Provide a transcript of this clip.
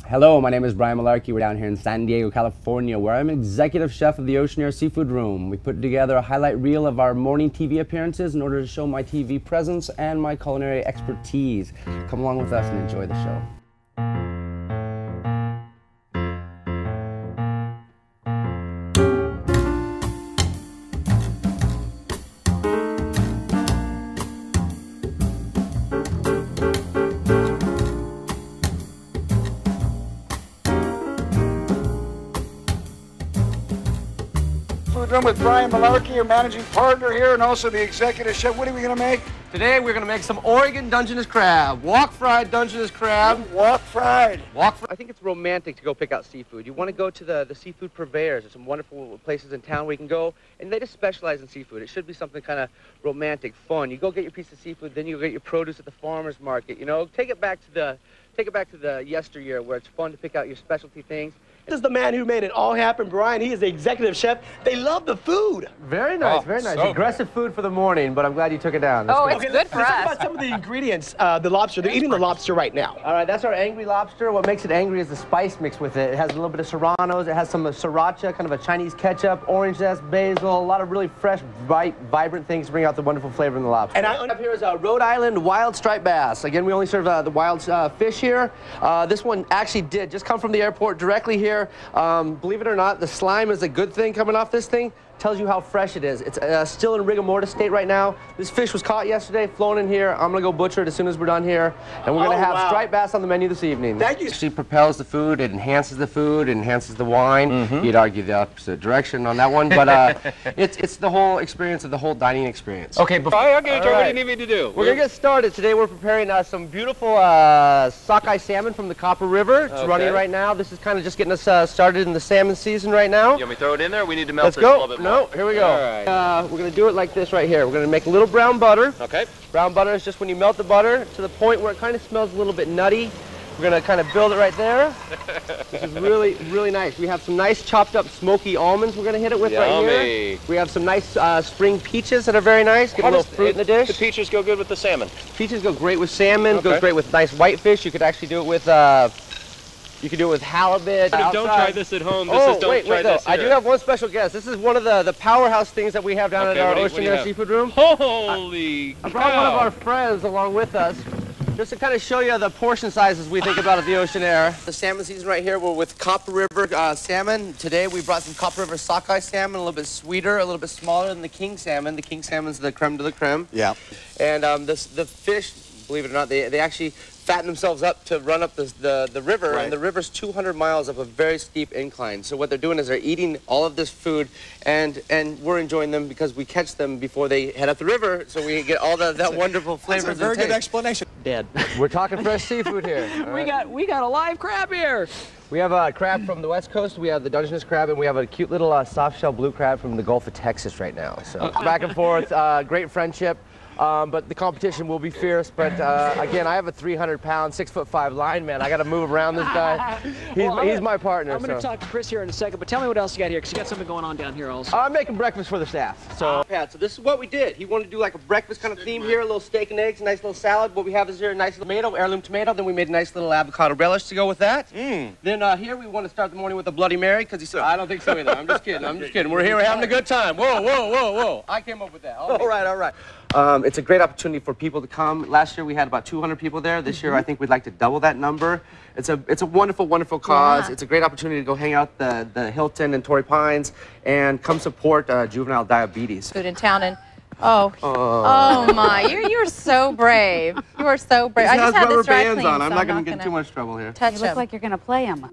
Hello, my name is Brian Malarkey. We're down here in San Diego, California, where I'm executive chef of the Oceanaire Seafood Room. We put together a highlight reel of our morning TV appearances in order to show my TV presence and my culinary expertise. Come along with us and enjoy the show. Food Room with Brian Malarkey, your managing partner here, and also the executive chef. What are we going to make? Today we're going to make some Oregon Dungeness crab. Wok fried Dungeness crab. Wok fried. I think it's romantic to go pick out seafood. You want to go to the seafood purveyors. There's some wonderful places in town where you can go, and they just specialize in seafood. It should be something kind of romantic, fun. You go get your piece of seafood, then you go get your produce at the farmer's market. You know, take it back to the yesteryear where it's fun to pick out your specialty things. This is the man who made it all happen, Brian. He is the executive chef. They love the food. Very nice, very nice. So aggressive food for the morning, but I'm glad you took it down. That's It's good for let's talk us. about some of the ingredients. The lobster. They're eating the lobster right now. All right, that's our angry lobster. What makes it angry is the spice mixed with it. It has a little bit of serranos. It has some sriracha, kind of a Chinese ketchup, orange zest, basil, a lot of really fresh, bright, vibrant things to bring out the wonderful flavor in the lobster. And up here is a Rhode Island wild striped bass. Again, we only serve the wild fish here. This one actually did just come from the airport directly here. Believe it or not, the slime is a good thing coming off this thing. Tells you how fresh it is. It's still in rigor mortis state right now. This fish was caught yesterday, flown in here. I'm gonna go butcher it as soon as we're done here. And we're gonna have striped bass on the menu this evening. Thank you. She propels the food, it enhances the food, it enhances the wine. You'd argue the opposite direction on that one, but it's the whole experience of the whole dining experience. Okay, what do you need me to do? We're gonna get started. Today we're preparing some beautiful sockeye salmon from the Copper River. It's running right now. This is kind of just getting us started in the salmon season right now. You want me to throw it in there? We need to melt Let's this a little go. bit more. No, here we go. All right. We're gonna do it like this right here. We're gonna make a little brown butter. Okay. Brown butter is just when you melt the butter to the point where it kind of smells a little bit nutty. We're gonna kind of build it right there. This is really, really nice. We have some nice chopped up smoky almonds we're gonna hit it with right here. We have some nice spring peaches that are very nice. Get a little fruit in the dish. The peaches go good with the salmon. Peaches go great with salmon. Goes great with nice whitefish. You could actually do it with you can do it with halibut. Don't try this at home. This is don't try this here. I do have one special guest. This is one of the powerhouse things that we have down at our Oceanaire Seafood Room. Holy I brought one of our friends along with us just to kind of show you the portion sizes we think about at the Oceanaire. The salmon season right here, we're with Copper River salmon. Today we brought some Copper River sockeye salmon, a little bit sweeter, a little bit smaller than the king salmon. The king salmon's the creme de la creme. Yeah. And the fish, believe it or not, they actually fatten themselves up to run up the river, and the river's 200 miles up a very steep incline. So what they're doing is they're eating all of this food, and we're enjoying them because we catch them before they head up the river, so we get all that wonderful flavors. That's a very good explanation. Dead. We're talking fresh seafood here. We got a live crab here. We have a crab from the West Coast, we have the Dungeness crab, and we have a cute little soft shell blue crab from the Gulf of Texas right now. So back and forth, great friendship. But the competition will be fierce. But again, I have a 300-pound, 6'5" lineman. I got to move around this guy. He's my partner. I'm going to talk to Chris here in a second, but tell me what else you got here, because you got something going on down here also. I'm making breakfast for the staff. So, Pat, so this is what we did. He wanted to do like a breakfast kind of theme here, a little steak and eggs, a nice little salad. What we have is here a nice little tomato, heirloom tomato. Then we made a nice little avocado relish to go with that. Then here we want to start the morning with a Bloody Mary, because he said, I don't think so either. I'm just kidding. I'm just kidding. We're here. We're having a good time. Whoa, whoa, whoa, whoa. I came up with that. All right, all right. It's a great opportunity for people to come. Last year we had about 200 people there. This year I think we'd like to double that number. It's a wonderful, wonderful cause. Yeah. It's a great opportunity to go hang out the Hilton and Torrey Pines and come support juvenile diabetes. Food in town and oh my, you're so brave. You are so brave. I just had this dry clean, on. I'm not going to get in too much trouble here. Touch You look like you're going to play him.